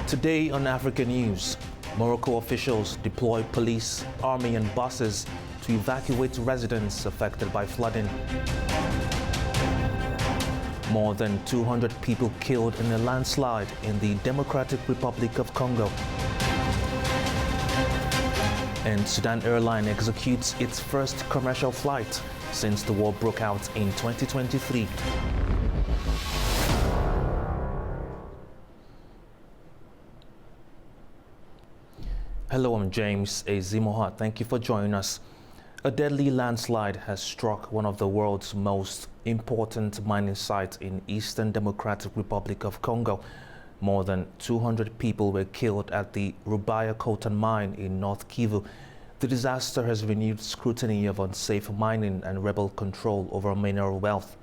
Today on African News, Morocco officials deploy police, army and buses to evacuate residents affected by flooding. More than 200 people killed in a landslide in the Democratic Republic of Congo. And Sudan Airline executes its first commercial flight since the war broke out in 2023. Hello, I'm James Ezimoha. Thank you for joining us. A deadly landslide has struck one of the world's most important mining sites in Eastern Democratic Republic of Congo. More than 200 people were killed at the Rubaya Coltan mine in North Kivu. The disaster has renewed scrutiny of unsafe mining and rebel control over mineral wealth.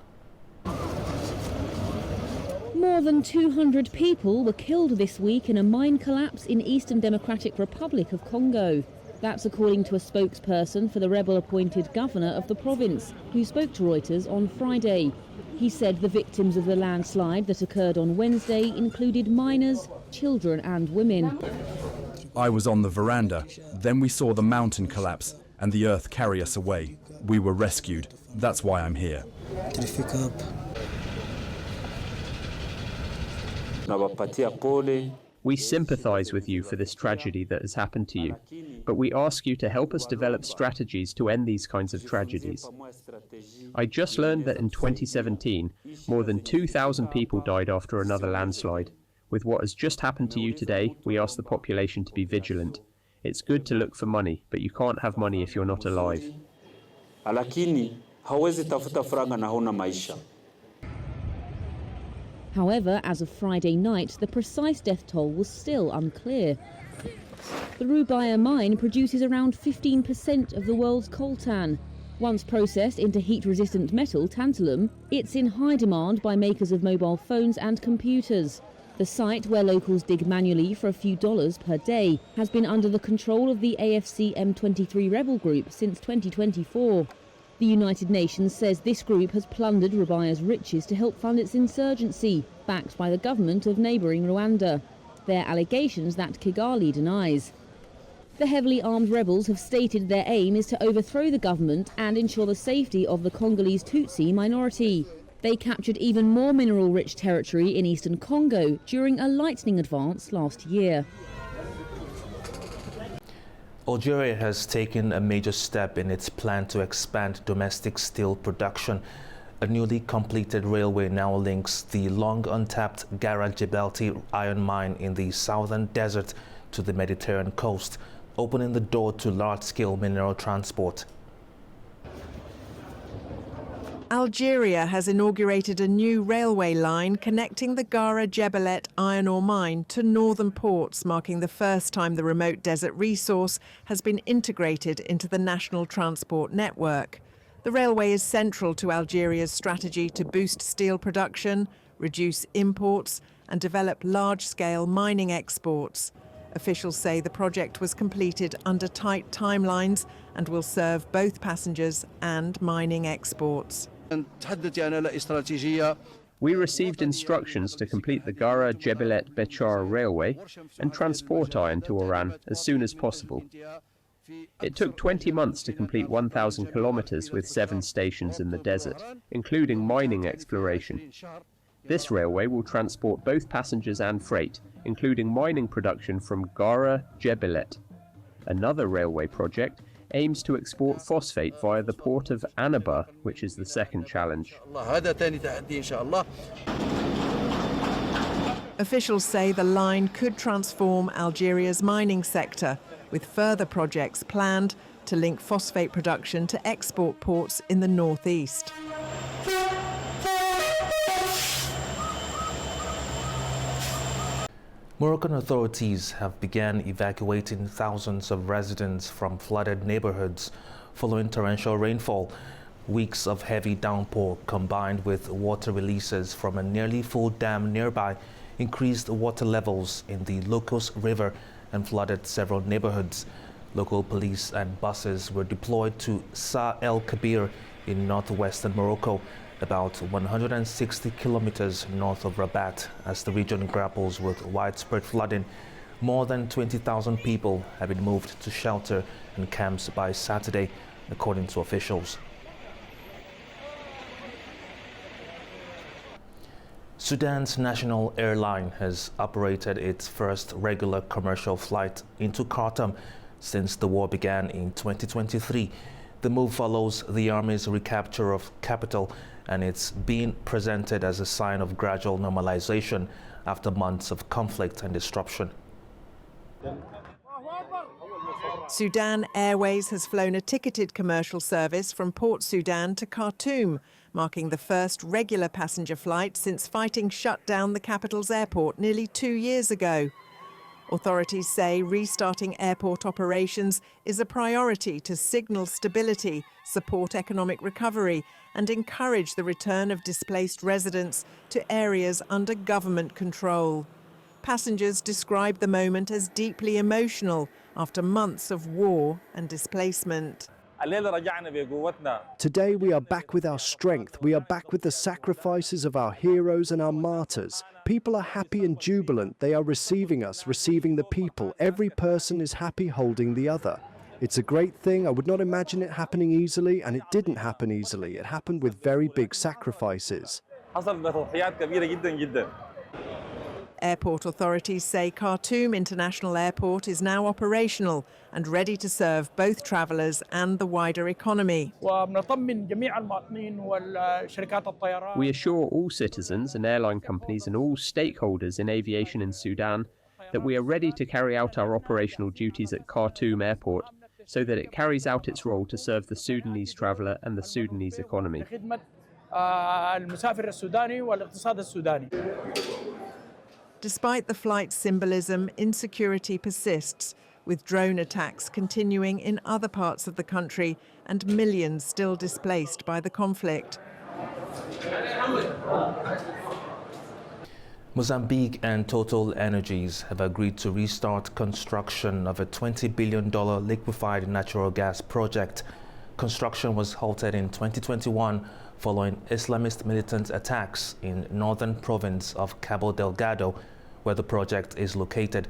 More than 200 people were killed this week in a mine collapse in Eastern Democratic Republic of Congo. That's according to a spokesperson for the rebel-appointed governor of the province, who spoke to Reuters on Friday. He said the victims of the landslide that occurred on Wednesday included miners, children and women. I was on the veranda. Then we saw the mountain collapse and the earth carry us away. We were rescued. That's why I'm here. We sympathize with you for this tragedy that has happened to you, but we ask you to help us develop strategies to end these kinds of tragedies. I just learned that in 2017, more than 2,000 people died after another landslide. With what has just happened to you today, we ask the population to be vigilant. It's good to look for money, but you can't have money if you're not alive. However, as of Friday night, the precise death toll was still unclear. The Rubaya mine produces around 15% of the world's coltan. Once processed into heat-resistant metal, tantalum, it's in high demand by makers of mobile phones and computers. The site, where locals dig manually for a few dollars per day, has been under the control of the AFC M23 rebel group since 2024. The United Nations says this group has plundered Rubaya's riches to help fund its insurgency, backed by the government of neighbouring Rwanda. They're allegations that Kigali denies. The heavily armed rebels have stated their aim is to overthrow the government and ensure the safety of the Congolese Tutsi minority. They captured even more mineral-rich territory in eastern Congo during a lightning advance last year. Algeria has taken a major step in its plan to expand domestic steel production. A newly completed railway now links the long untapped Gara Jebelti iron mine in the southern desert to the Mediterranean coast, opening the door to large-scale mineral transport. Algeria has inaugurated a new railway line connecting the Gara Jebelet iron ore mine to northern ports, marking the first time the remote desert resource has been integrated into the national transport network. The railway is central to Algeria's strategy to boost steel production, reduce imports and develop large-scale mining exports. Officials say the project was completed under tight timelines and will serve both passengers and mining exports. We received instructions to complete the Gara Jebelet Bechar railway and transport iron to Oran as soon as possible. It took 20 months to complete 1,000 kilometers with 7 stations in the desert, including mining exploration. This railway will transport both passengers and freight, including mining production from Gara Jebelet. Another railway project aims to export phosphate via the port of Annaba, which is the second challenge. Officials say the line could transform Algeria's mining sector, with further projects planned to link phosphate production to export ports in the northeast. Moroccan authorities have begun evacuating thousands of residents from flooded neighborhoods following torrential rainfall. Weeks of heavy downpour combined with water releases from a nearly full dam nearby increased water levels in the Locos River and flooded several neighborhoods. Local police and buses were deployed to Sa El Kabir in northwestern Morocco. about 160 kilometers north of Rabat, as the region grapples with widespread flooding. More than 20,000 people have been moved to shelter and camps by Saturday, according to officials. Sudan's national airline has operated its first regular commercial flight into Khartoum since the war began in 2023. The move follows the army's recapture of capital, and it's being presented as a sign of gradual normalization after months of conflict and disruption. Sudan Airways has flown a ticketed commercial service from Port Sudan to Khartoum, marking the first regular passenger flight since fighting shut down the capital's airport nearly 2 years ago. Authorities say restarting airport operations is a priority to signal stability, support economic recovery, and encourage the return of displaced residents to areas under government control. Passengers describe the moment as deeply emotional after months of war and displacement. Today we are back with our strength. We are back with the sacrifices of our heroes and our martyrs. People are happy and jubilant. They are receiving us, receiving the people. Every person is happy holding the other. It's a great thing. I would not imagine it happening easily, and it didn't happen easily. It happened with very big sacrifices. Airport authorities say Khartoum International Airport is now operational and ready to serve both travellers and the wider economy. We assure all citizens and airline companies and all stakeholders in aviation in Sudan that we are ready to carry out our operational duties at Khartoum Airport so that it carries out its role to serve the Sudanese traveller and the Sudanese economy. Despite the flight's symbolism, insecurity persists, with drone attacks continuing in other parts of the country and millions still displaced by the conflict. Mozambique and Total Energies have agreed to restart construction of a $20 billion liquefied natural gas project. Construction was halted in 2021 following Islamist militant attacks in northern province of Cabo Delgado, where the project is located.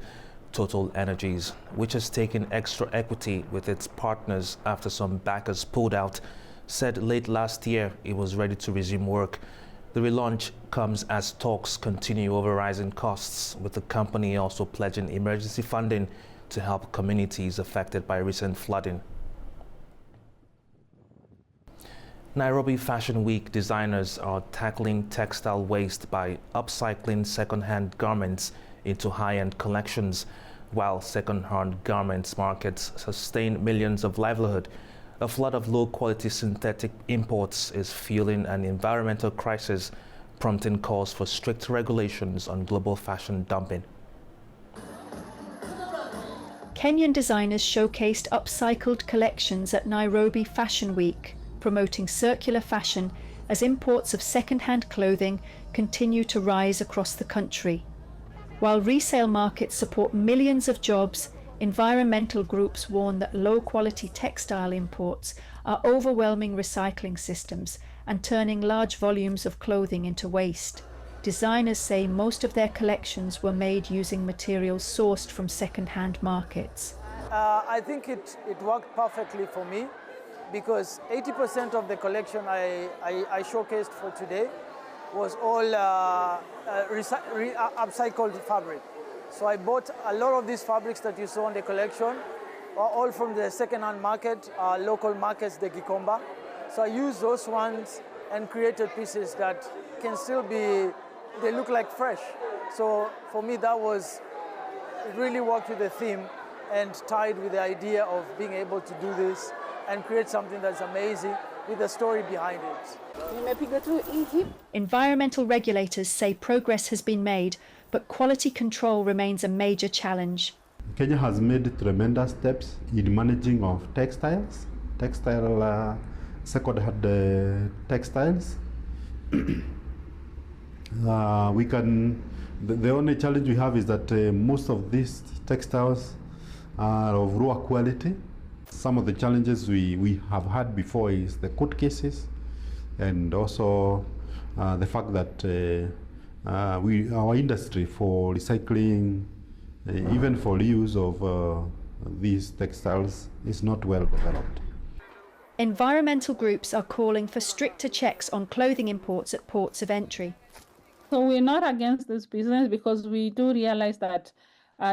Total Energies, which has taken extra equity with its partners after some backers pulled out, said late last year it was ready to resume work. The relaunch comes as talks continue over rising costs, with the company also pledging emergency funding to help communities affected by recent flooding. Nairobi Fashion Week designers are tackling textile waste by upcycling second-hand garments into high-end collections. While second-hand garments markets sustain millions of livelihood, a flood of low-quality synthetic imports is fueling an environmental crisis, prompting calls for strict regulations on global fashion dumping. Kenyan designers showcased upcycled collections at Nairobi Fashion Week, promoting circular fashion as imports of second-hand clothing continue to rise across the country. While resale markets support millions of jobs, environmental groups warn that low-quality textile imports are overwhelming recycling systems and turning large volumes of clothing into waste. Designers say most of their collections were made using materials sourced from second-hand markets. I think it worked perfectly for me, because 80% of the collection I showcased for today was all upcycled fabric. So I bought a lot of these fabrics that you saw in the collection, all from the second-hand market, local markets, the Gikomba. So I used those ones and created pieces that can still be, they look like fresh. So for me, it really worked with the theme and tied with the idea of being able to do this and create something that's amazing with a story behind it. Environmental regulators say progress has been made, but quality control remains a major challenge. Kenya has made tremendous steps in managing of textiles, second-hand textiles. The only challenge we have is that most of these textiles are of raw quality. Some of the challenges we have had before is the court cases, and also the fact that our industry for recycling, even for reuse of these textiles, is not well developed. Environmental groups are calling for stricter checks on clothing imports at ports of entry. So we're not against this business because we do realize that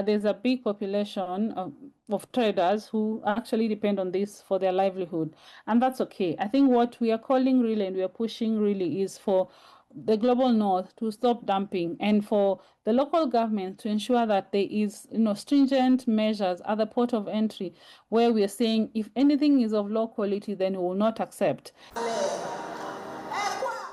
there's a big population of traders who actually depend on this for their livelihood, and that's okay. I think what we are calling really and we are pushing really is for the global north to stop dumping and for the local government to ensure that there is stringent measures at the port of entry where we are saying if anything is of low quality, then we will not accept.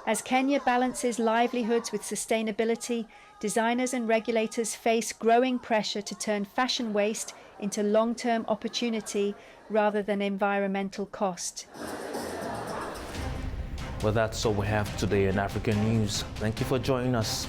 As Kenya balances livelihoods with sustainability, designers and regulators face growing pressure to turn fashion waste into long-term opportunity rather than environmental cost. Well, that's all we have today in African News. Thank you for joining us.